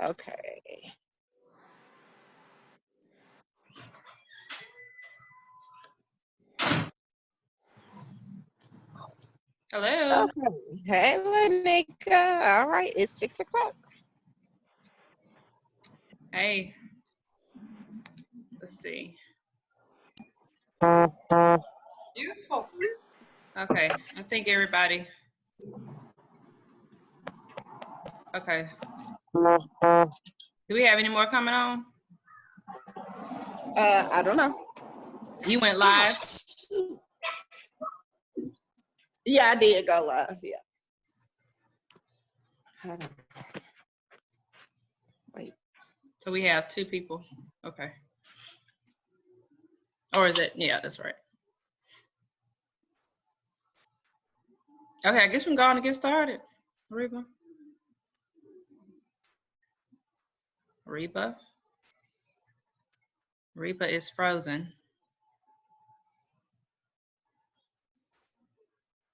Okay. Hello. Okay. Hey, Lanika. All right, it's 6 o'clock. Hey, let's see. Beautiful. Okay, I think everybody. Okay. Do we have any more coming on? I don't know. You went Oh, live. shoot. Yeah, I did go live. Yeah. Hold on. Wait. So we have 2 people. Okay. Or is it? Yeah, that's right. Okay, I guess we're going to get started. Reba. Reba. Reba is frozen.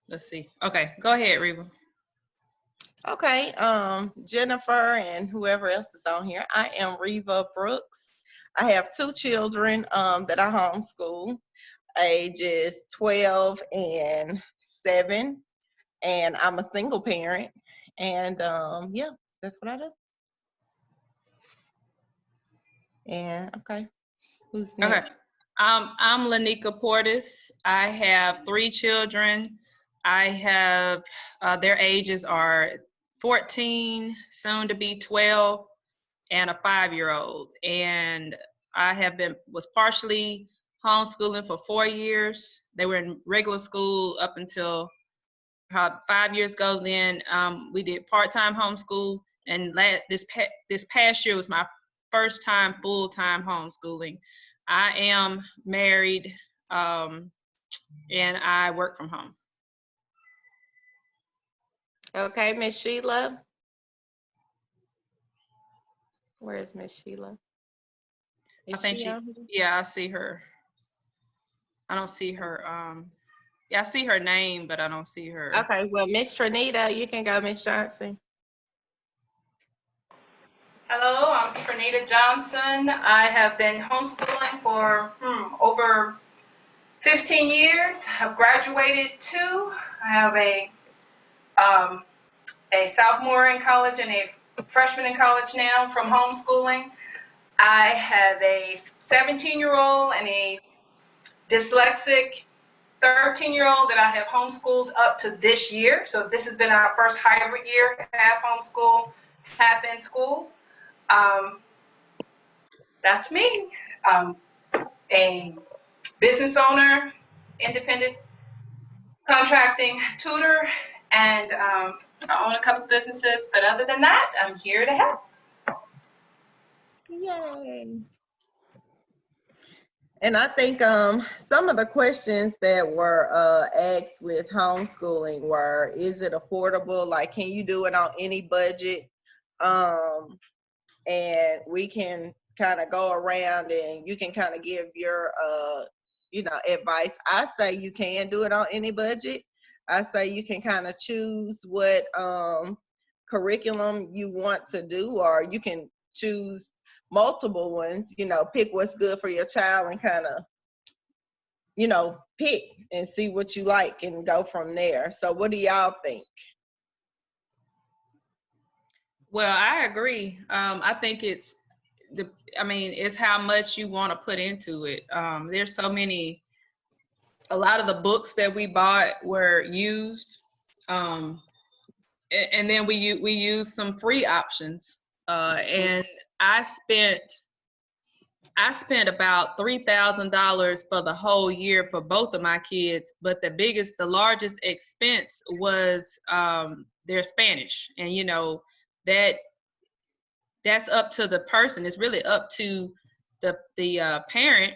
Let's see. Okay, go ahead, Reba. Okay. Jennifer and whoever else is on here. I am Reva Brooks. I have 2 children that I homeschool, ages 12 and 7, and I'm a single parent. And yeah, that's what I do. And okay, who's Okay. next? I'm Lanika Portis. I have 3 children. I have their ages are 14, soon to be 12, and a 5-year-old. And I was partially homeschooling for 4 years. They were in regular school up until about 5 years ago. Then we did part-time homeschool, and this past year was my first time full-time homeschooling. I am married, and I work from home. Okay, Miss Sheila. Where is Miss Sheila? I Is think she she, on here? yeah, I see her. I don't see her. Yeah, I see her name, but I don't see her. Okay, well, Miss Trinita, you can go, Miss Johnson. Hello, I'm Trinita Johnson. I have been homeschooling for over 15 years. I've graduated too. I have a sophomore in college and a freshman in college now from homeschooling. I have a 17-year-old and a dyslexic 13-year-old that I have homeschooled up to this year. So this has been our first hybrid year, half homeschool, half in school. Um, that's me. A business owner, independent contracting tutor, and I own a couple businesses. But other than that, I'm here to help. Yay. And I think some of the questions that were asked with homeschooling were, is it affordable? Like, can you do it on any budget? Um, and we can kind of go around and you can kind of give your, advice. I say you can do it on any budget. I say you can kind of choose what curriculum you want to do, or you can choose multiple ones, pick what's good for your child and kind of, pick and see what you like and go from there. So what do y'all think? Well, I agree. I think it's how much you want to put into it. There's a lot of the books that we bought were used, and then we used some free options. And I spent about $3,000 for the whole year for both of my kids, but the largest expense was their Spanish, and that that's up to the person. It's really up to the parent,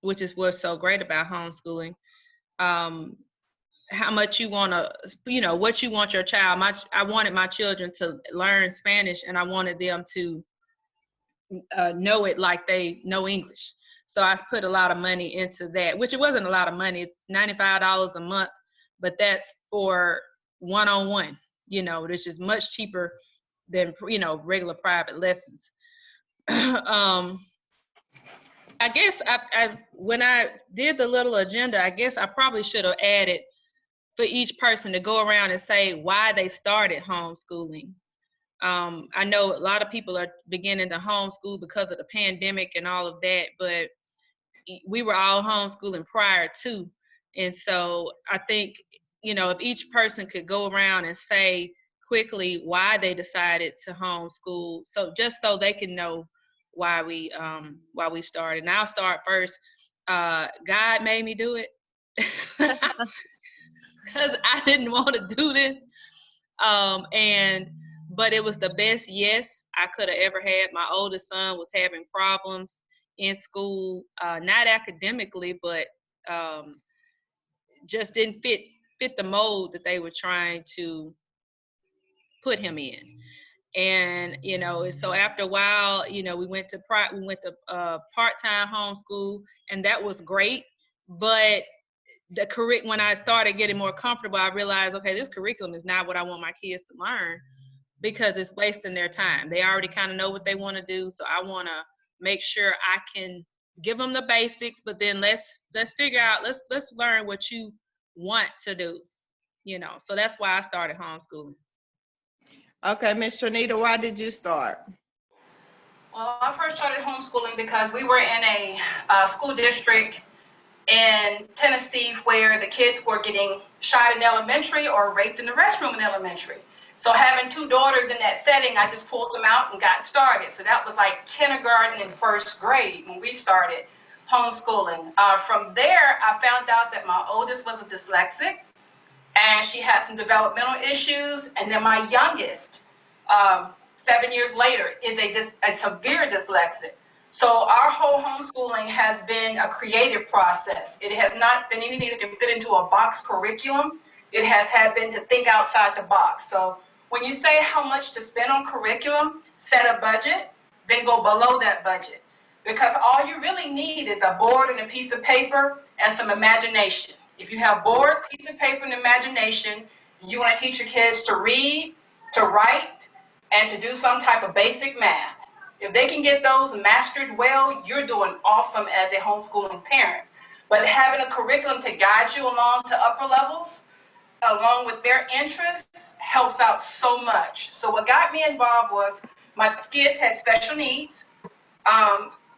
which is what's so great about homeschooling. How much you want to, what you want your child. I wanted my children to learn Spanish, and I wanted them to know it like they know English. So I put a lot of money into that, which it wasn't a lot of money. It's $95 a month, but that's for one-on-one, which is much cheaper than regular private lessons. I guess when I did the little agenda, I guess I probably should have added for each person to go around and say why they started homeschooling. I know a lot of people are beginning to homeschool because of the pandemic and all of that, but we were all homeschooling prior to. And so I think, if each person could go around and say quickly why they decided to homeschool, so just so they can know why we started. And I'll start first. God made me do it because I didn't want to do this. But it was the best yes I could have ever had. My oldest son was having problems in school, not academically, but just didn't fit the mold that they were trying to put him in. And so after a while, we went to part-time homeschool, and that was great. But when I started getting more comfortable, I realized, okay, this curriculum is not what I want my kids to learn, because it's wasting their time. They already kind of know what they want to do, so I want to make sure I can give them the basics, but then let's figure out, let's learn what you want to do. So that's why I started homeschooling. Okay, Ms. Trinita, why did you start? Well, I first started homeschooling because we were in a school district in Tennessee where the kids were getting shot in elementary or raped in the restroom in elementary. So having two daughters in that setting, I just pulled them out and got started. So that was like kindergarten and first grade when we started homeschooling. From there, I found out that my oldest was a dyslexic, and she had some developmental issues. And then my youngest, 7 years later, is a severe dyslexic. So our whole homeschooling has been a creative process. It has not been anything that can fit into a box curriculum. It has been to think outside the box. So when you say how much to spend on curriculum, set a budget, then go below that budget. Because all you really need is a board and a piece of paper and some imagination. If you have board, piece of paper, and imagination, you want to teach your kids to read, to write, and to do some type of basic math. If they can get those mastered well, you're doing awesome as a homeschooling parent. But having a curriculum to guide you along to upper levels, along with their interests, helps out so much. So what got me involved was my kids had special needs.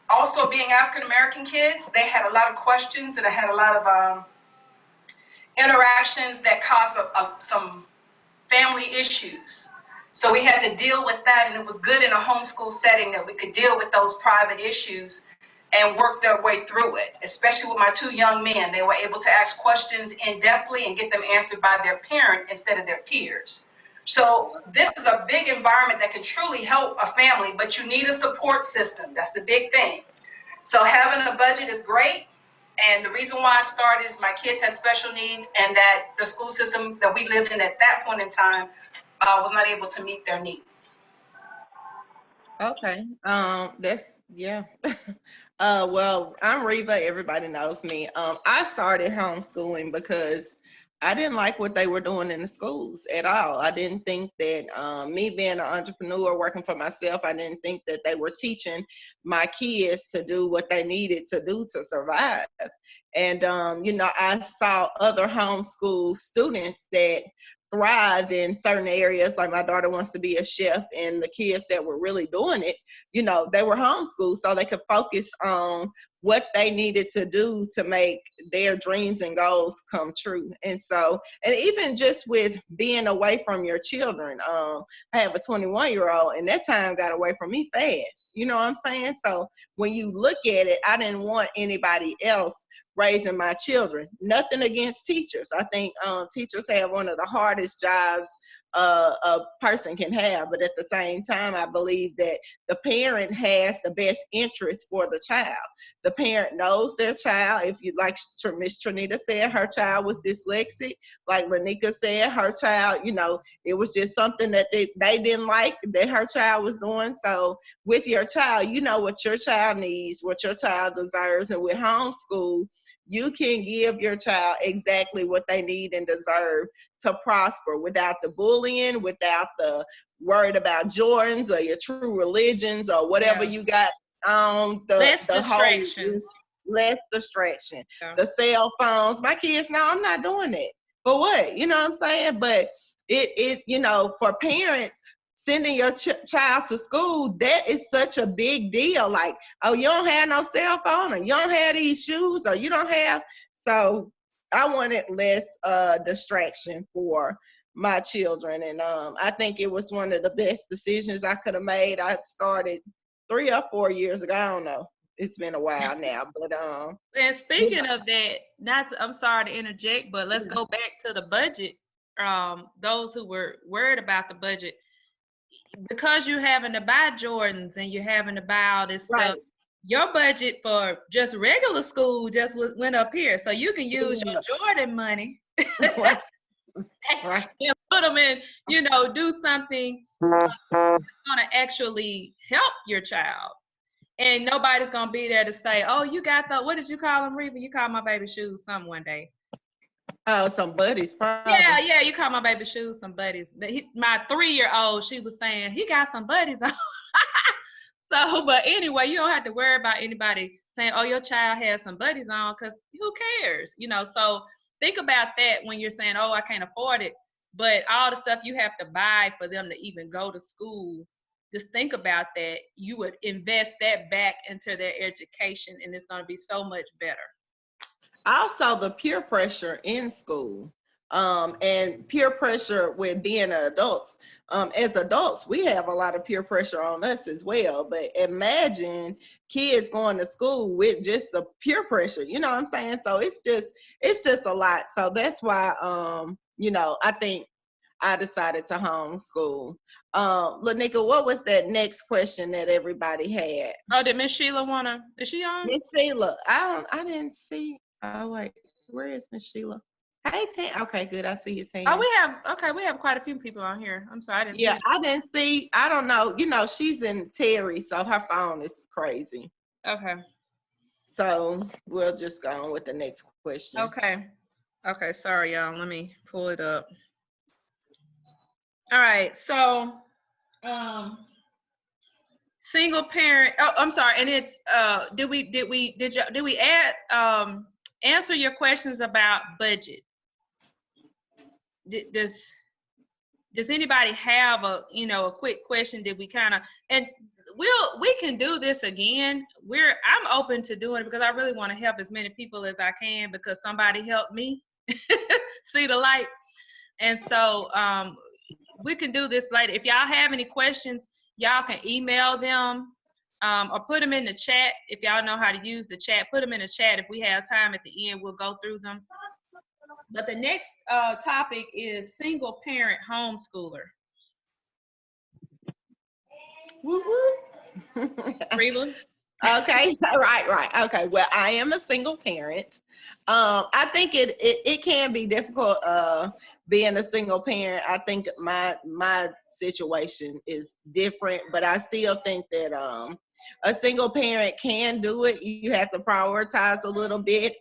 Also, being African-American kids, they had a lot of questions, and I had a lot of interactions that caused some family issues. So we had to deal with that, and it was good in a homeschool setting that we could deal with those private issues and work their way through it, especially with my two young men. They were able to ask questions in-depthly and get them answered by their parent instead of their peers. So this is a big environment that can truly help a family, but you need a support system. That's the big thing. So having a budget is great. And the reason why I started is my kids had special needs, and that the school system that we lived in at that point in time was not able to meet their needs. Okay. Yeah. Well, I'm Reva. Everybody knows me. I started homeschooling because I didn't like what they were doing in the schools at all. I didn't think that me being an entrepreneur working for myself, I didn't think that they were teaching my kids to do what they needed to do to survive. And, I saw other homeschool students that thrived in certain areas. Like my daughter wants to be a chef, and the kids that were really doing it, they were homeschooled so they could focus on what they needed to do to make their dreams and goals come true. And even just with being away from your children, I have a 21-year-old, and that time got away from me fast. You know what I'm saying? So when you look at it, I didn't want anybody else raising my children. Nothing against teachers. I think teachers have one of the hardest jobs a person can have, but at the same time, I believe that the parent has the best interest for the child. The parent knows their child. If you, like Miss Trinita said, her child was dyslexic. Like Lanika said, her child, it was just something that they didn't like that her child was doing. So with your child, you know what your child needs, what your child deserves, and with homeschool, you can give your child exactly what they need and deserve to prosper without the bullying, without the worried about Jordans or your true religions or whatever you got on less the whole distractions. less distraction. Yeah. The cell phones. My kids, no, I'm not doing it. For what? You know what I'm saying? But it you know, for parents, sending your child to school, that is such a big deal. Like, oh, you don't have no cell phone, or you don't have these shoes, or you don't have. So I wanted less distraction for my children, and I think it was one of the best decisions I could have made. I started 3 or 4 years ago. I don't know. It's been a while now, but And speaking of that, I'm sorry to interject, but let's go back to the budget. Those who were worried about the budget, because you're having to buy Jordans and you're having to buy all this stuff, your budget for just regular school just went up here. So you can use your Jordan money and put them in, you know, do something that's gonna actually help your child. And nobody's gonna be there to say, "Oh, you got the what did you call them, Reba? You called my baby shoes some one day." Oh, some buddies, probably. Yeah, you call my baby shoes some buddies. My 3-year-old, she was saying he got some buddies on. So, but anyway, you don't have to worry about anybody saying, "Oh, your child has some buddies on," because who cares, you know? So think about that when you're saying, "Oh, I can't afford it," but all the stuff you have to buy for them to even go to school. Just think about that. You would invest that back into their education, and it's going to be so much better. Also, the peer pressure in school, and peer pressure with being adults. As adults, we have a lot of peer pressure on us as well. But imagine kids going to school with just the peer pressure. You know what I'm saying? So it's just a lot. So that's why, you know, I think I decided to homeschool. Lanika, what was that next question that everybody had? Oh, did Miss Sheila is she on? Miss Sheila, I didn't see. Oh wait, where is Miss Sheila? Hey, Tam. Okay, good. I see you, Tam. Oh, we have quite a few people on here. I'm sorry, I didn't see it. I didn't see. I don't know. You know, she's in Terry, so her phone is crazy. Okay. So we'll just go on with the next question. Okay. Sorry, y'all. Let me pull it up. All right. So, single parent. Oh, I'm sorry. And it. Did we add answer your questions about budget? Does anybody have a quick question? Did we kind of, and we can do this again. I'm open to doing it because I really want to help as many people as I can because somebody helped me see the light. And so we can do this later. If y'all have any questions, y'all can email them or put them in the chat. If y'all know how to use the chat, put them in the chat. If we have time at the end, we'll go through them. But the next topic is single parent homeschooler. Reba? Okay, right. Okay, well, I am a single parent. I think it can be difficult being a single parent. I think my situation is different, but I still think that a single parent can do it. You have to prioritize a little bit.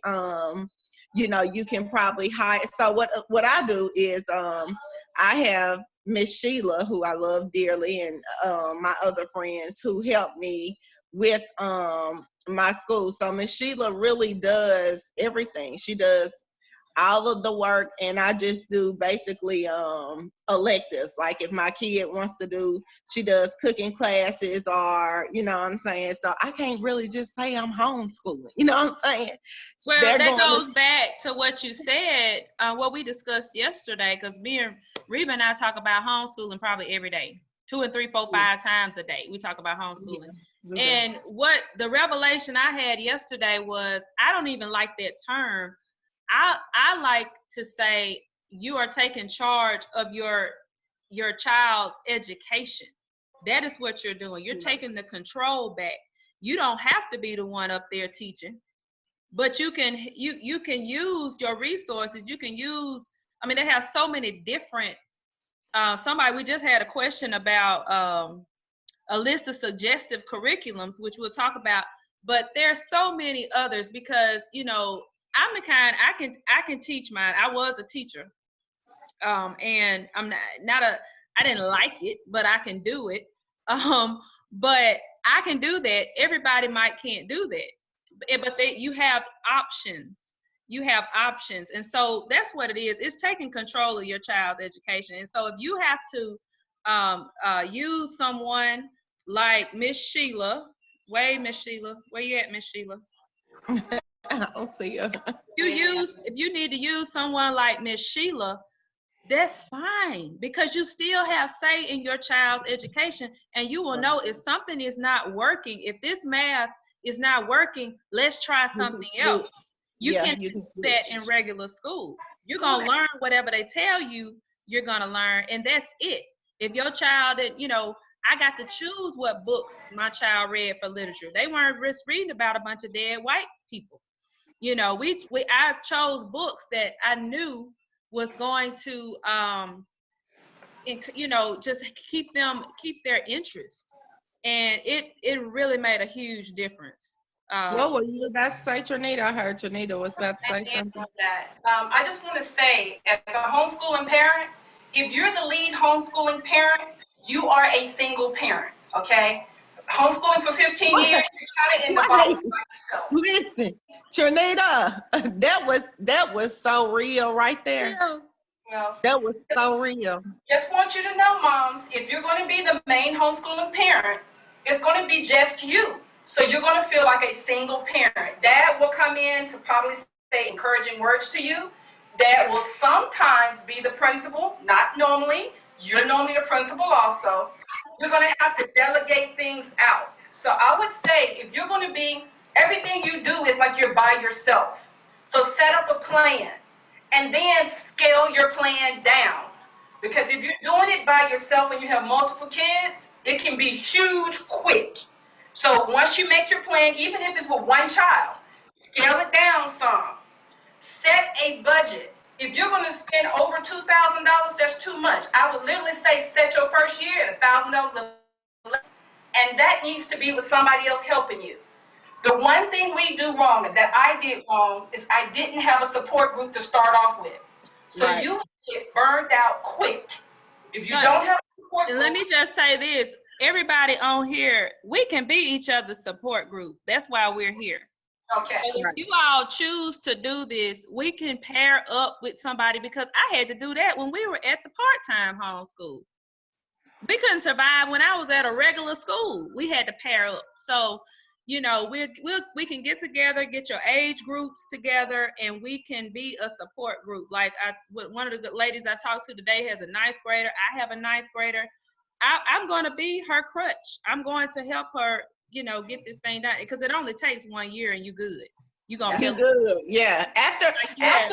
You know, you can probably hire. So what I do is I have Miss Sheila, who I love dearly, and my other friends who help me with my school. So Miss Sheila really does everything. She does all of the work, and I just do basically electives. Like if my kid wants to do, she does cooking classes, or you know what I'm saying. So I can't really just say I'm homeschooling. You know what I'm saying? Well, that goes back to what you said, what we discussed yesterday, because me and Reba and I talk about homeschooling probably every day, 2 and 3, 4, 5 times a day. We talk about homeschooling. Yeah. And what the revelation I had yesterday was, I don't even like that term. I like to say you are taking charge of your child's education. That is what you're doing. You're taking the control back. You don't have to be the one up there teaching, but you can use your resources. You can use, I mean, they have so many different, we just had a question about a list of suggestive curriculums, which we'll talk about, but there's so many others because, you know, I'm the kind I can teach mine. I was a teacher, and I'm I didn't like it, but I can do it. But I can do that. Everybody can't do that, but you have options. You have options, and so that's what it is. It's taking control of your child's education. And so if you have to use someone like Miss Sheila, Miss Sheila, where you at, Miss Sheila? I'll see you. If you need to use someone like Miss Sheila, that's fine, because you still have say in your child's education, and you will know if something is not working. If this math is not working, let's try something else. You can't do that in regular school. You're gonna learn whatever they tell you you're gonna learn, and that's it. If your child, I got to choose what books my child read for literature. They weren't just reading about a bunch of dead white people. I chose books that I knew was going to just keep their interest, and it really made a huge difference. What were you about to say, Trinita? I heard Trinita was about to say something. I just want to say, as a homeschooling parent, if you're the lead homeschooling parent, you are a single parent, okay? Homeschooling for 15 years, you got it in the box by yourself. Listen, Trinita, that was so real right there. Yeah. That was so real. Just want you to know, moms, if you're going to be the main homeschooling parent, it's going to be just you. So you're going to feel like a single parent. Dad will come in to probably say encouraging words to you. Dad will sometimes be the principal, not normally. You're normally the principal also. You're going to have to delegate things out. So I would say if you're going to be, everything you do is like you're by yourself. So set up a plan and then scale your plan down. Because if you're doing it by yourself and you have multiple kids, it can be huge quick. So once you make your plan, even if it's with one child, scale it down some. Set a budget. If you're going to spend over $2,000, that's too much. I would literally say set your first year at $1,000 or less. And that needs to be with somebody else helping you. The one thing we do wrong, and that I did wrong, is I didn't have a support group to start off with. So you get burned out quick. If you don't have a support group. Let me just say this. Everybody on here, we can be each other's support group. That's why we're here. Okay. So if you all choose to do this, we can pair up with somebody, because I had to do that when we were at the part-time homeschool. We couldn't survive when I was at a regular school. We had to pair up. So, we can get together, get your age groups together, and we can be a support group. Like one of the ladies I talked to today has a 9th grader. I have a 9th grader. I'm going to be her crutch. I'm going to help her, get this thing done, because it only takes 1 year and you're good. You're going to be good. Yeah. After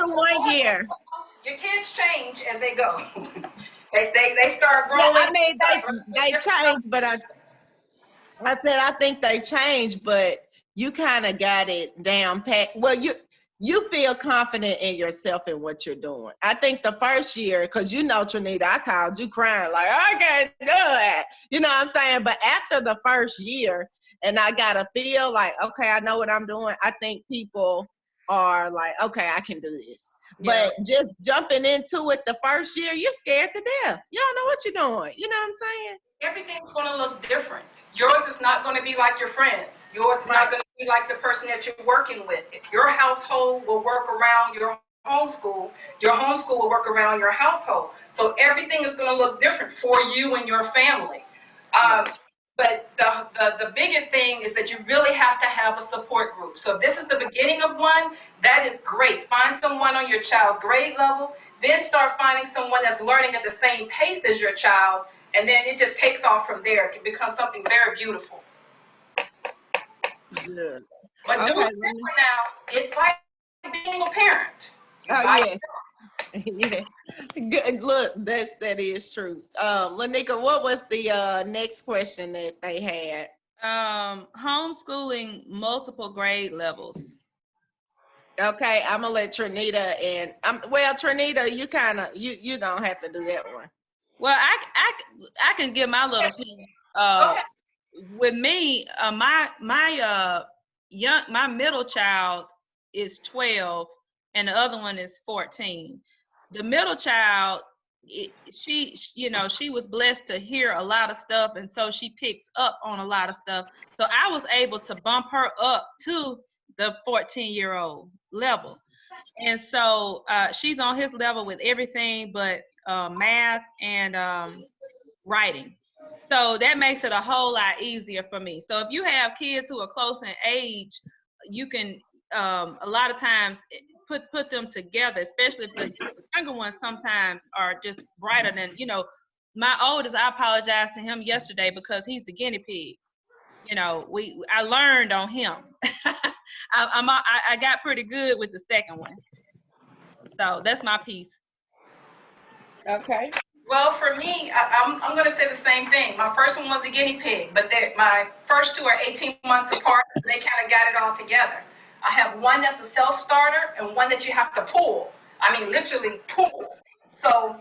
1 year. Your kids change as they go. they start growing. Yeah, I mean, they change, but I said I think they changed, but you kind of got it down pat. Well, you feel confident in yourself and what you're doing. I think the first year, because Trinita, I called you crying like, I can't do it. You know what I'm saying? But after the first year, and I got to feel like, okay, I know what I'm doing. I think people are like, okay, I can do this. Yeah. But just jumping into it the first year, you're scared to death. You don't know what you're doing. You know what I'm saying? Everything's going to look different. Yours is not going to be like your friends. Yours is not going to be like the person that you're working with. If your household will work around your homeschool will work around your household. So everything is going to look different for you and your family. But the bigger thing is that you really have to have a support group. So if this is the beginning of one, that is great. Find someone on your child's grade level, then start finding someone that's learning at the same pace as your child, and then it just takes off from there. It can become something very beautiful. Good. But do it for now. It's like being a parent. Yeah. Good. Look, that is true. Lanika, what was the next question that they had? Homeschooling multiple grade levels. Okay, I'm gonna let Trinita and Trinita, you you gonna have to do that one. Well, I can give my little opinion. With me, my middle child, is 12 and the other one is 14. The middle child, she was blessed to hear a lot of stuff, and so she picks up on a lot of stuff. So I was able to bump her up to the 14-year-old level. And so she's on his level with everything but math and writing. So that makes it a whole lot easier for me. So if you have kids who are close in age, you can a lot of times put them together, especially if the younger ones sometimes are just brighter than, my oldest, I apologized to him yesterday because he's the guinea pig. I learned on him. I got pretty good with the second one. So that's my piece. Okay. Well, for me, I'm going to say the same thing. My first one was the guinea pig, but my first two are 18 months apart, so they kind of got it all together. I have one that's a self-starter and one that you have to pull. I mean, literally pull. So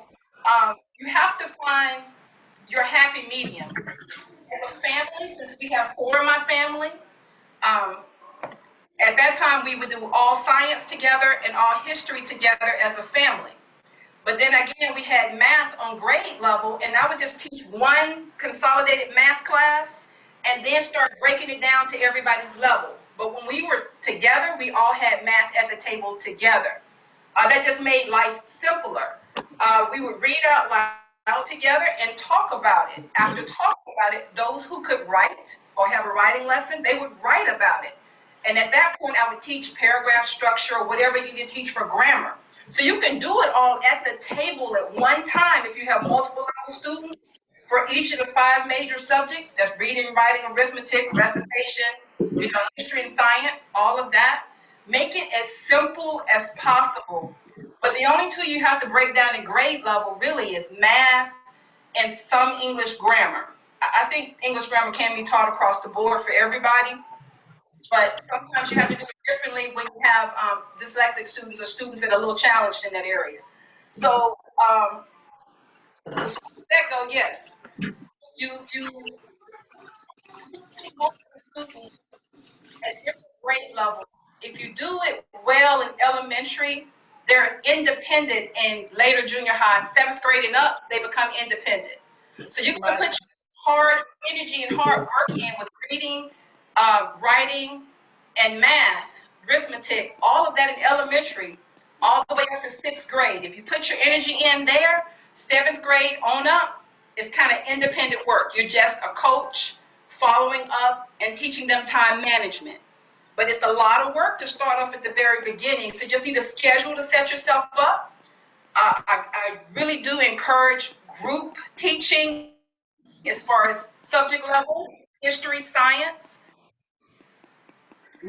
you have to find your happy medium. As a family, since we have four in my family, at that time we would do all science together and all history together as a family. But then again, we had math on grade level, and I would just teach one consolidated math class and then start breaking it down to everybody's level. But when we were together, we all had math at the table together. That just made life simpler. We would read out loud together and talk about it. After talking about it, those who could write or have a writing lesson, they would write about it. And at that point, I would teach paragraph structure or whatever you need to teach for grammar. So you can do it all at the table at one time if you have multiple level students for each of the 5 major subjects. That's reading, writing, arithmetic, recitation, history and science, all of that. Make it as simple as possible. But the only two you have to break down in grade level really is math and some English grammar. I think English grammar can be taught across the board for everybody. But sometimes you have to do it differently when you have dyslexic students or students that are a little challenged in that area. So, as that go, yes, you students at different grade levels. If you do it well in elementary, they're independent in later junior high, 7th grade and up, they become independent. So you can put your hard energy and hard work in with reading, writing, and math, arithmetic, all of that in elementary, all the way up to 6th grade. If you put your energy in there, 7th grade on up, it's kind of independent work. You're just a coach following up and teaching them time management. But it's a lot of work to start off at the very beginning. So just need a schedule to set yourself up. I really do encourage group teaching as far as subject level, history, science.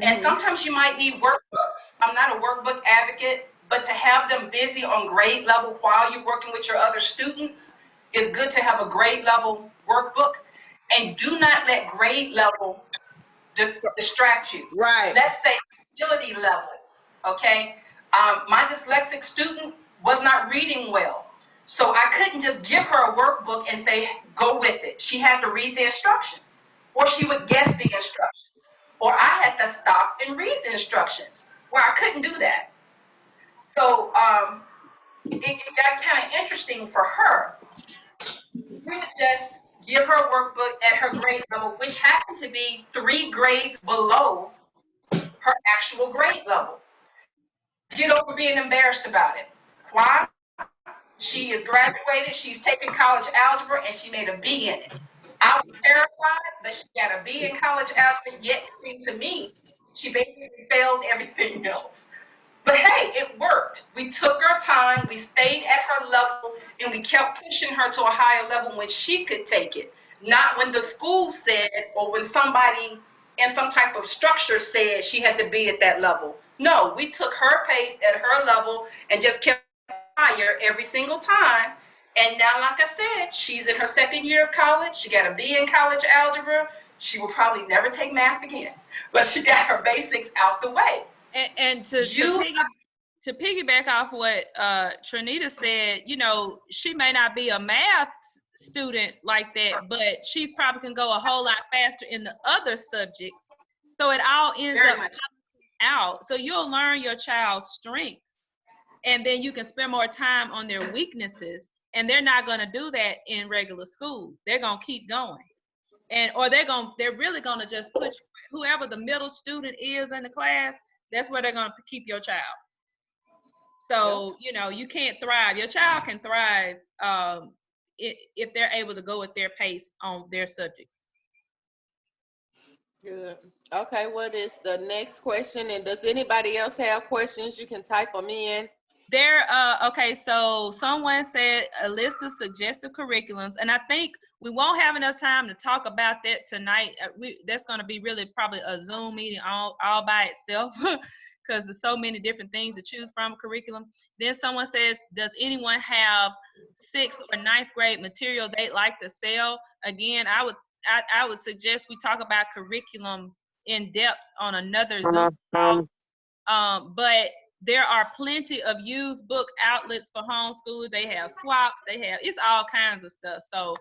And sometimes you might need workbooks. I'm not a workbook advocate, but to have them busy on grade level while you're working with your other students is good to have a grade level workbook. And do not let grade level distract you. Right. Let's say ability level, okay? My dyslexic student was not reading well. So I couldn't just give her a workbook and say, go with it. She had to read the instructions, or she would guess the instructions, or I had to stop and read the instructions, where I couldn't do that. So it got kind of interesting for her. We would just give her a workbook at her grade level, which happened to be 3 grades below her actual grade level. Get over being embarrassed about it. Why? She is graduated, she's taken college algebra, and she made a B in it. I was terrified, but she got a B in college algebra, yet it seemed to me she basically failed everything else. But hey, it worked. We took our time, we stayed at her level, and we kept pushing her to a higher level when she could take it. Not when the school said, or when somebody in some type of structure said she had to be at that level. No, we took her pace at her level and just kept higher every single time. And now, like I said, she's in her 2nd year of college. She got a B in college algebra. She will probably never take math again, but she got her basics out the way. And to piggyback off what Trinita said, she may not be a math student like that, but she probably can go a whole lot faster in the other subjects. So it all ends up out. So you'll learn your child's strengths, and then you can spend more time on their weaknesses. And they're not going to do that in regular school. They're going to keep going. Or they're really going to just put whoever the middle student is in the class, that's where they're going to keep your child. So, you know, you can't thrive. Your child can thrive if they're able to go at their pace on their subjects. Good. Okay, what is the next question? And does anybody else have questions? You can type them in. Okay, so someone said a list of suggested curriculums, and I think we won't have enough time to talk about that tonight. That's going to be really probably a Zoom meeting all by itself because there's so many different things to choose from curriculum. Then someone says, does anyone have 6th or 9th grade material they'd like to sell? Again, I would suggest we talk about curriculum in depth on another Zoom call. But there are plenty of used book outlets for homeschoolers. They have swaps. It's all kinds of stuff. So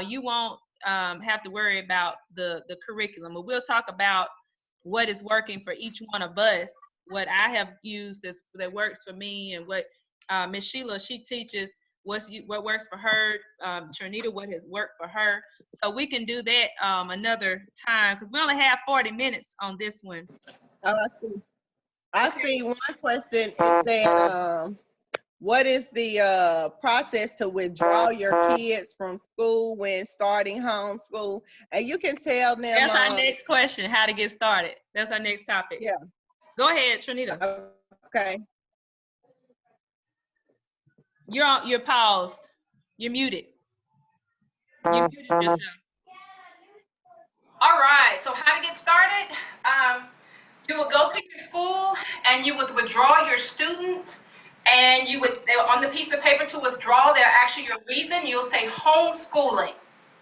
you won't have to worry about the curriculum. But we'll talk about what is working for each one of us, what I have used that works for me, and what Miss Sheila, she teaches what works for her, Trinita, what has worked for her. So we can do that another time because we only have 40 minutes on this one. Oh, I see. I see one question. It said, what is the process to withdraw your kids from school when starting homeschool? And you can tell them. That's our next question, how to get started. That's our next topic. Yeah. Go ahead, Trinita. Okay. You're paused. You're muted. You're muted yourself. All right, so how to get started? You would go to your school and you would withdraw your student, and on the piece of paper to withdraw, they're actually your reason, you'll say homeschooling,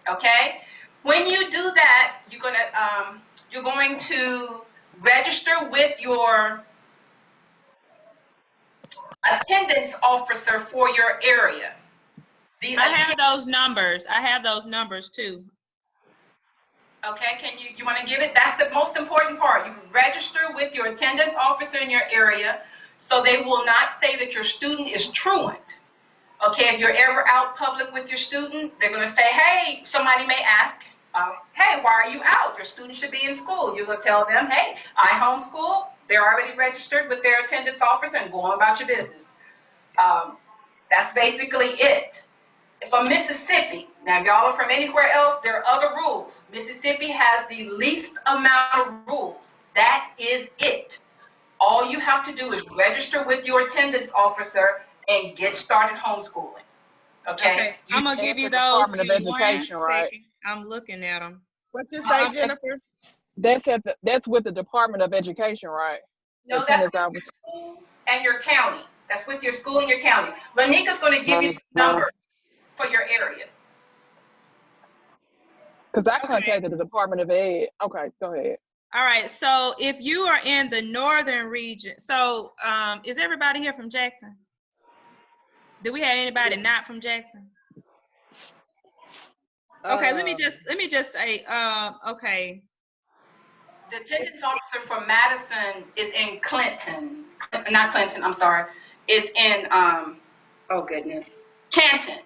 okay? When you do that, you're going to register with your attendance officer for your area. I have those numbers too. Okay, you want to give it? That's the most important part. You register with your attendance officer in your area, so they will not say that your student is truant. Okay, if you're ever out public with your student, they're going to say, hey, somebody may ask, hey, why are you out? Your student should be in school. You're going to tell them, hey, I homeschool. They're already registered with their attendance officer and go on about your business. That's basically it. From Mississippi, now if y'all are from anywhere else, there are other rules. Mississippi has the least amount of rules. That is it. All you have to do is register with your attendance officer and get started homeschooling. Okay. I'm gonna give you those Department of Education, right? I'm looking at them. What you say, Jennifer? That's with the Department of Education, right? No, that's with your school and your county. That's with your school and your county. Lanika's going to give you some numbers for your area. Because I contacted the Department of Ed. Okay, go ahead. All right, so if you are in the northern region, so is everybody here from Jackson? Do we have anybody not from Jackson? Okay, let me just say, okay. The attendance officer for Madison is in Clinton. Not Clinton, I'm sorry. Is in, oh goodness, Canton,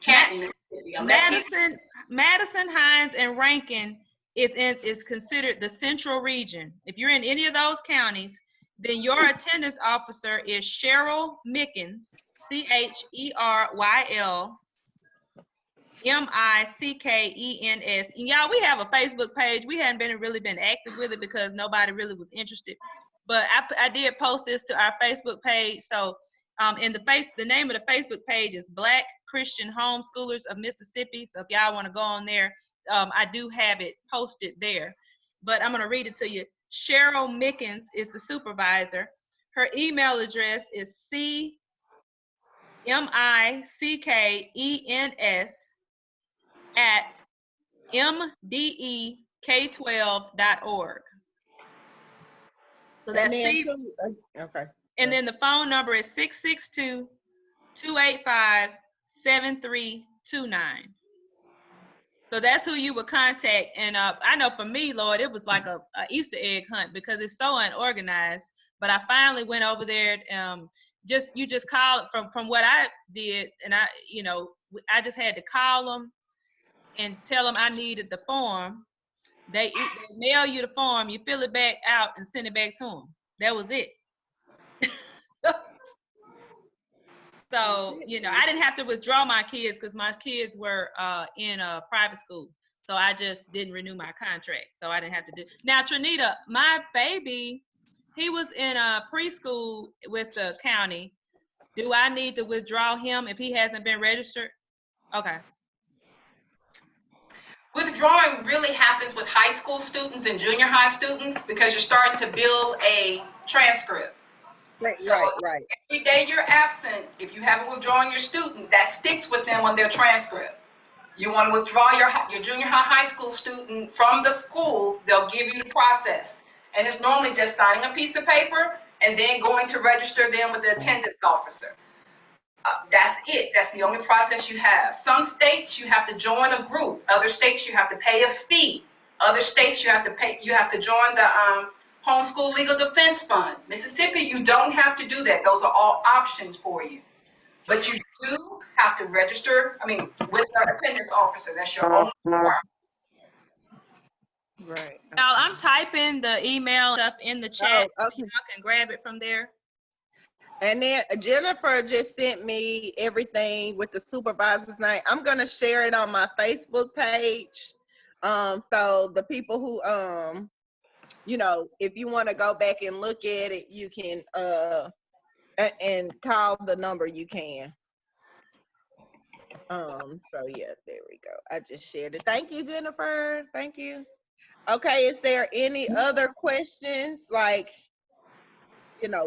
Mississippi. Madison, Hines, and Rankin is considered the central region. If you're in any of those counties, then your attendance officer is Cheryl Mickens, Cheryl Mickens. And y'all, we have a Facebook page. We hadn't really been active with it because nobody really was interested. But I did post this to our Facebook page. So the name of the Facebook page is Black Christian Homeschoolers of Mississippi. So if y'all want to go on there, I do have it posted there. But I'm going to read it to you. Cheryl Mickens is the supervisor. Her email address is CMICKENS@mdek12.org. So that's okay. And then the phone number is 662-285-7329. So that's who you would contact. And I know for me, Lord, it was like a Easter egg hunt because it's so unorganized. But I finally went over there. You just call from what I did, and I just had to call them and tell them I needed the form. They mail you the form, you fill it back out and send it back to them. That was it. So, I didn't have to withdraw my kids because my kids were in a private school. So I just didn't renew my contract. So I didn't have to do. Now, Trinita, my baby, he was in a preschool with the county. Do I need to withdraw him if he hasn't been registered? Okay. Withdrawing really happens with high school students and junior high students because you're starting to build a transcript. Right, So right. every day you're absent, if you haven't withdrawn your student, that sticks with them on their transcript. You want to withdraw your junior high school student from the school, they'll give you the process. And it's normally just signing a piece of paper and then going to register them with the attendance officer. That's it. That's the only process you have. Some states you have to join a group. Other states you have to pay a fee. Other states you have to join the Homeschool Legal Defense Fund. Mississippi, you don't have to do that. Those are all options for you. But you do have to register, with the attendance officer. That's your only requirement. Right. Now, I'm typing the email up in the chat. Oh, So okay. y'all can grab it from there. And then Jennifer just sent me everything with the supervisor's name. I'm gonna share it on my Facebook page. So the people who if you want to go back and look at it, you can and call the number you can. So yeah, there we go. I just shared it. Thank you, Jennifer. Thank you. Okay, is there any other questions? Like,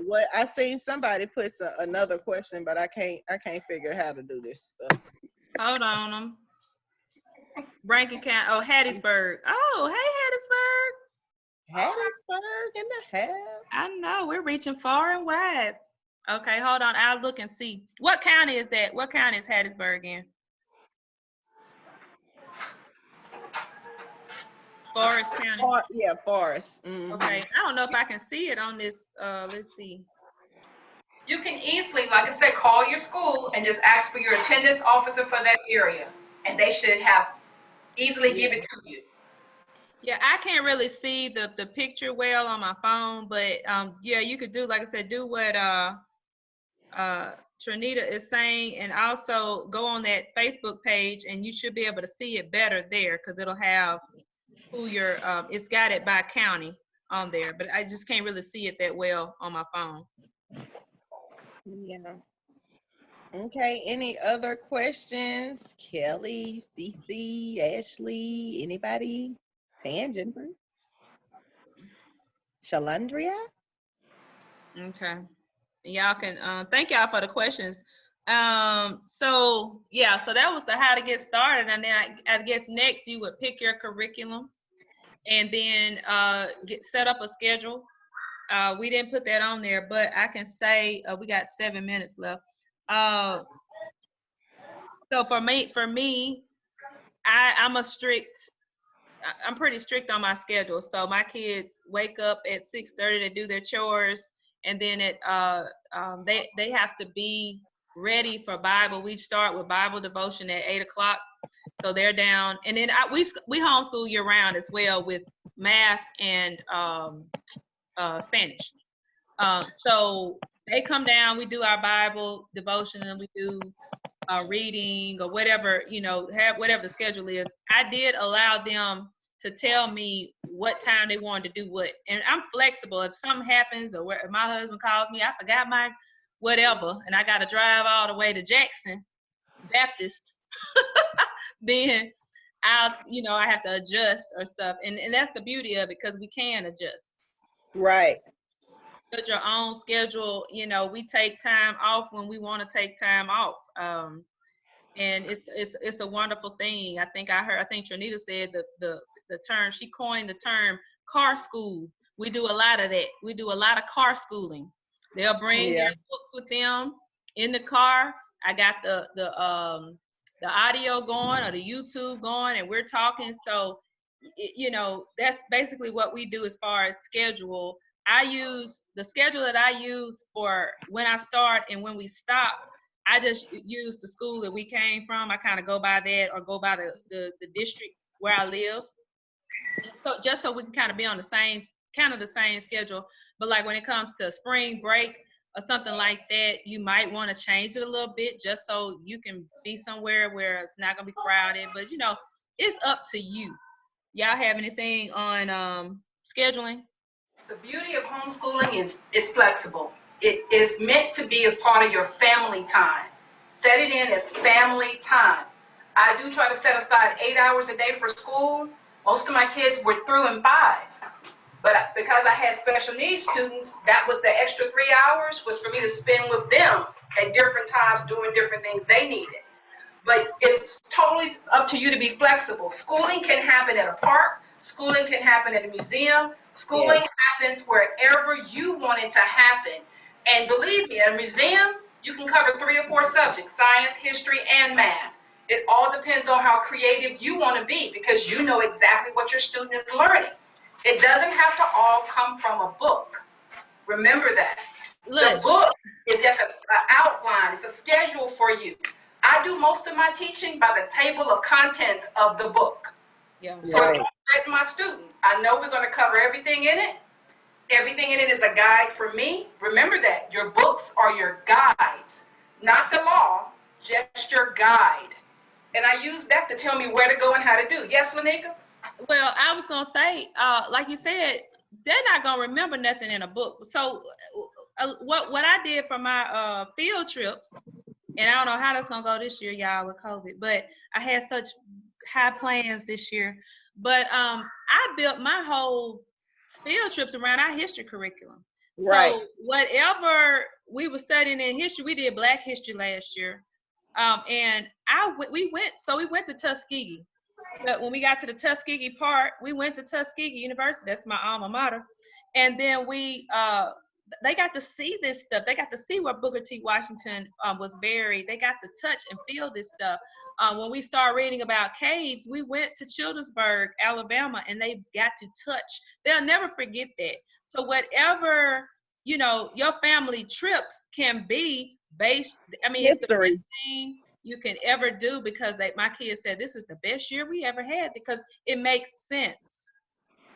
what I seen somebody put another question, but I can't figure out how to do this stuff. Hold on. Rankin County. Oh, Hattiesburg. Oh, hey, Hattiesburg. Hattiesburg in the house. I know, we're reaching far and wide. Okay, hold on. I'll look and see. What county is that? What county is Hattiesburg in? Forest County. Yeah, Forest. Mm-hmm. Okay, I don't know if I can see it on this. Let's see. You can easily, like I said, call your school and just ask for your attendance officer for that area. And they should have easily give it to you. Yeah, I can't really see the picture well on my phone, but yeah, you could do, like I said, do what Trinita is saying, and also go on that Facebook page, and you should be able to see it better there because it'll have who your it's got it by county on there, but I just can't really see it that well on my phone. Yeah. Okay, any other questions? Kelly, Cece, Ashley, anybody? Jennifer? Shalandria? Okay. Y'all can thank y'all for the questions. So that was the how to get started, and then I guess next you would pick your curriculum and then get set up a schedule. We didn't put that on there, but I can say we got 7 minutes left. So for me, I'm pretty strict on my schedule. So my kids wake up at 6:30 to do their chores, and then they have to be ready for Bible. We start with Bible devotion at 8 o'clock. So they're down, and then we homeschool year round as well with math and Spanish. So they come down, we do our Bible devotion, and we do reading or whatever, whatever the schedule is. I did allow them to tell me what time they wanted to do what. And I'm flexible. If something happens or if my husband calls me, I forgot my whatever, and I got to drive all the way to Jackson Baptist, then I have to adjust or stuff. And that's the beauty of it, because we can adjust. Right. Build your own schedule. We take time off when we want to take time off. And it's a wonderful thing. I think Trinita said the term, she coined the term car school. We do a lot of that. We do a lot of car schooling. They'll bring their books with them in the car. I got the the audio going or the YouTube going and we're talking. So, you know, that's basically what we do as far as schedule. I use the schedule that I use for when I start and when we stop. I just use the school that we came from. I kind of go by that or go by the district where I live. So just so we can kind of be on the same kind of the same schedule. But like when it comes to spring break or something like that, you might want to change it a little bit just so you can be somewhere where it's not gonna be crowded. But you know, it's up to you. Y'all have anything on scheduling? The beauty of homeschooling is flexible. It is meant to be a part of your family time. Set it in as family time. I do try to set aside 8 hours a day for school. Most of my kids were through in 5. But because I had special needs students, that was the extra 3 hours was for me to spend with them at different times doing different things they needed. But it's totally up to you to be flexible. Schooling can happen at a park. Schooling can happen at a museum. Schooling happens wherever you want it to happen. And believe me, at a museum, you can cover 3 or 4 subjects, science, history, and math. It all depends on how creative you want to be because you know exactly what your student is learning. It doesn't have to all come from a book. Remember that. The Look, book is just an outline. It's a schedule for you. I do most of my teaching by the table of contents of the book. yeah. So if I let my student, I know we're going to cover everything in it. Everything in it is a guide for me. Remember that. Your books are your guides, not the law, just your guide. And I use that to tell me where to go and how to do. Yes, Lanika? Well, I was gonna say, like you said, they're not gonna remember nothing in a book. So, what I did for my field trips, and I don't know how that's gonna go this year, y'all, with COVID. But I had such high plans this year. But I built my whole field trips around our history curriculum. Right. So whatever we were studying in history, we did Black history last year, and we went to Tuskegee. But when we got to the Tuskegee part, we went to Tuskegee University. That's my alma mater. And then they got to see this stuff. They got to see where Booker T. Washington was buried. They got to touch and feel this stuff. When we started reading about caves, we went to Childersburg, Alabama, and they got to touch. They'll never forget that. So whatever, you know, your family trips can be based, I mean, it's the best History. thing you can ever do because my kids said this is the best year we ever had because it makes sense.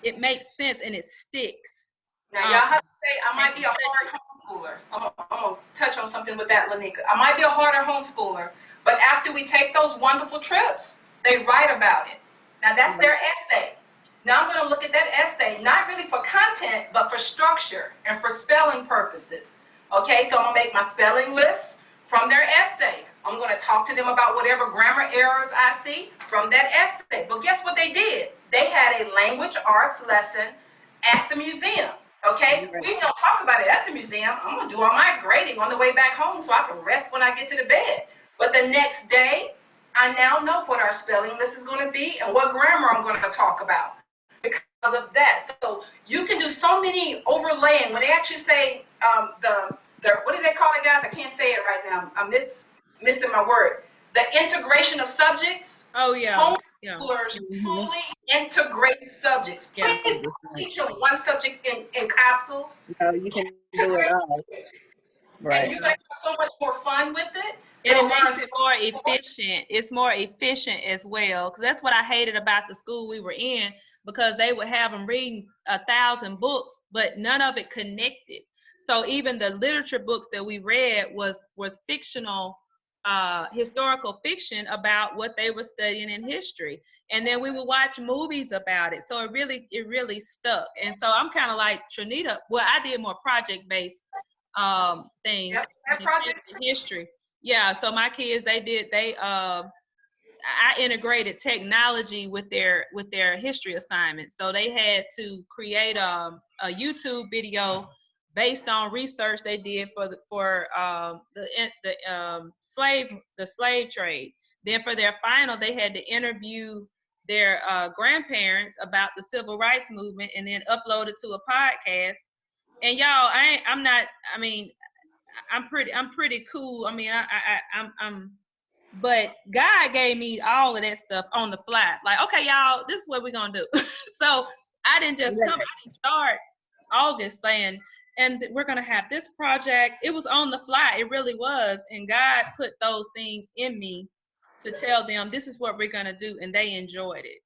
It makes sense and it sticks. Now, y'all have to say, I might be a hard homeschooler. I'm going to touch on something with that, Lanika. I might be a harder homeschooler, but after we take those wonderful trips, they write about it. Now, that's their essay. Now, I'm going to look at that essay, not really for content, but for structure and for spelling purposes. Okay, so I'm going to make my spelling list from their essay. I'm going to talk to them about whatever grammar errors I see from that essay. But guess what they did? They had a language arts lesson at the museum. Okay, we don't talk about it at the museum. I'm gonna do all my grading on the way back home so I can rest when I get to the bed. But the next day, I now know what our spelling list is gonna be and what grammar I'm gonna talk about because of that. So you can do so many overlaying. When they actually say the what do they call it, guys? I can't say it right now. I'm missing my word. The integration of subjects. Oh yeah. Homeschoolers truly integrate subjects. Yeah. Please don't teach them one subject in capsules. No, you can do it all. Right. And you're going to have so much more fun with it. And They'll it makes learn it more efficient. It's more efficient as well. Because that's what I hated about the school we were in, because they would have them reading 1,000 books, but none of it connected. So even the literature books that we read was fictional, historical fiction about what they were studying in history. And then we would watch movies about it. So it really stuck. And so I'm kind of like Trinita. Well, I did more project-based things in history. Yeah, so my kids, I integrated technology with their history assignments. So they had to create a YouTube video based on research they did for the slave trade. Then for their final, they had to interview their grandparents about the civil rights movement and then upload it to a podcast. And y'all, I'm pretty cool. I mean, But God gave me all of that stuff on the fly. Like, okay, y'all, this is what we're gonna do. So I didn't just come, I didn't start August saying, and we're gonna have this project. It was on the fly, it really was. And God put those things in me to tell them this is what we're gonna do, and they enjoyed it.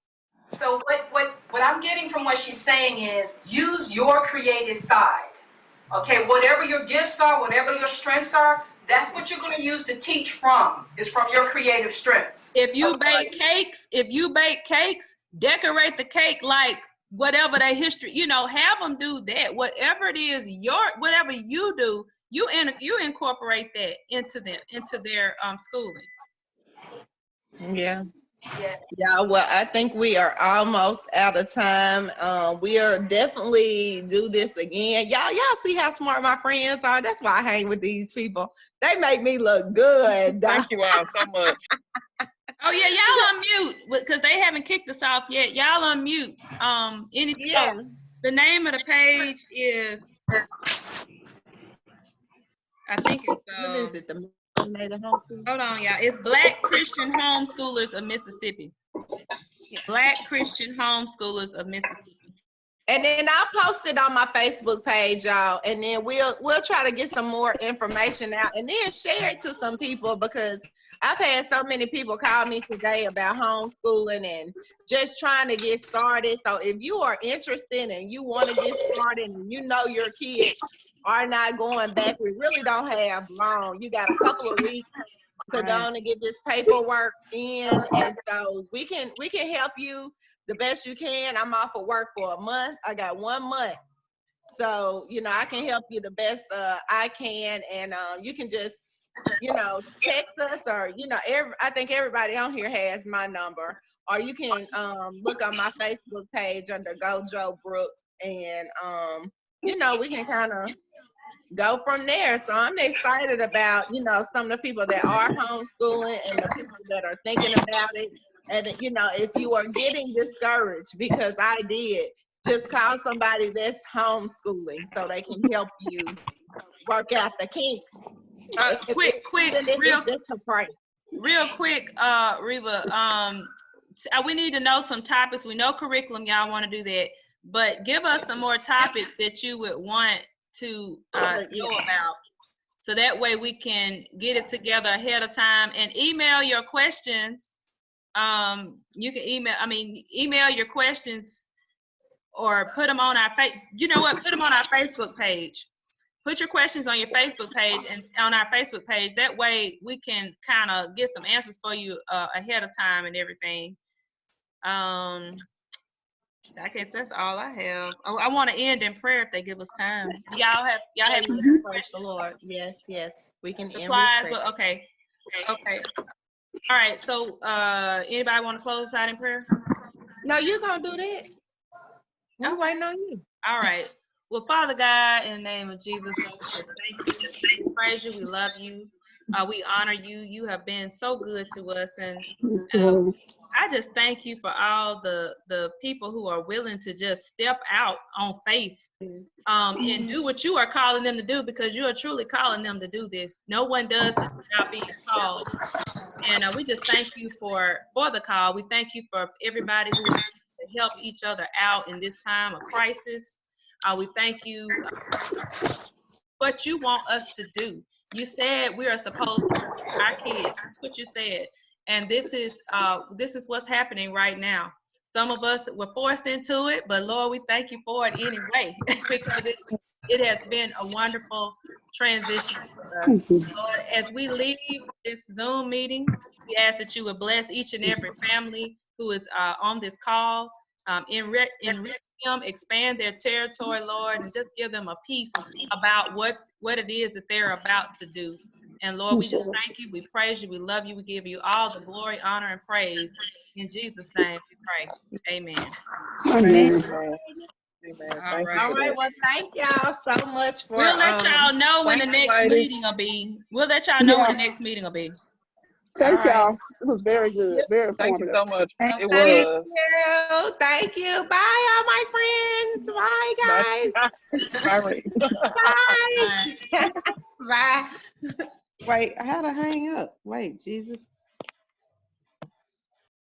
So what I'm getting from what she's saying is use your creative side. Okay, whatever your gifts are, whatever your strengths are, that's what you're going to use to teach from, is from your creative strengths. If you bake cakes, decorate the cake like whatever their history, you know, have them do that. Whatever it is, whatever you do, you incorporate that into their schooling. Yeah. Yeah, well, I think we are almost out of time. We are definitely do this again. Y'all see how smart my friends are? That's why I hang with these people. They make me look good. Thank you all so much. Oh yeah, y'all unmute because they haven't kicked us off yet. Y'all unmute. Anything? Yeah. The name of the page is, I think it's What is it? The Melanated Homeschool? hold on, y'all. It's Black Christian Homeschoolers of Mississippi. Black Christian Homeschoolers of Mississippi. And then I'll post it on my Facebook page, y'all. And then we'll try to get some more information out and then share it to some people, because I've had so many people call me today about homeschooling and just trying to get started. So if you are interested and you want to get started and you know your kids are not going back, we really don't have long. You got a couple of weeks to go on and get this paperwork in, and so we can help you the best you can. I'm off of work for a month. I got 1 month, so you know I can help you the best I can, and you can just text us, or I think everybody on here has my number, or you can look on my Facebook page under Gojo Brooks, and we can kind of go from there. So I'm excited about, some of the people that are homeschooling and the people that are thinking about it. And, if you are getting discouraged, because I did, just call somebody that's homeschooling so they can help you work out the kinks. Quick, real quick, Reba, we need to know some topics. We know curriculum, y'all want to do that, but give us some more topics that you would want to know about, so that way we can get it together ahead of time. And email your questions. You can email your questions, or put them on our put them on our Facebook page. Put your questions on your Facebook page and on our Facebook page. That way we can kind of get some answers for you ahead of time and everything. I guess that's all I have. Oh, I want to end in prayer if they give us time. Y'all have Praise the Lord. Yes, we can supplies, end with but okay. All right. So, anybody want to close out in prayer? No, you gonna do that. We're waiting on you. All right. Well, Father God, in the name of Jesus, Lord, we just thank you. We praise you. We love you. We honor you. You have been so good to us, and I just thank you for all the people who are willing to just step out on faith and do what you are calling them to do, because you are truly calling them to do this. No one does this without being called. And we just thank you for the call. We thank you for everybody who is to help each other out in this time of crisis. We thank you for what you want us to do. You said we are supposed to teach our kids. That's what you said. And this is what's happening right now. Some of us were forced into it, but Lord, we thank you for it anyway, because it has been a wonderful transition for us. Lord, as we leave this Zoom meeting, we ask that you would bless each and every family who is on this call, enrich them, expand their territory, Lord, and just give them a peace about what it is that they're about to do. And Lord, we just thank you, we praise you, we love you, we give you all the glory, honor, and praise. In Jesus' name we pray. Amen. Amen. All right. Well, thank y'all so much for. We'll let y'all know when the next meeting will be. We'll let y'all know when the next meeting will be. Thank y'all. It was very good. Very informative. Thank you so much. It was. Thank you. Bye, all my friends. Bye, guys. Bye. Bye. Bye. Wait, I had to hang up. Wait, Jesus.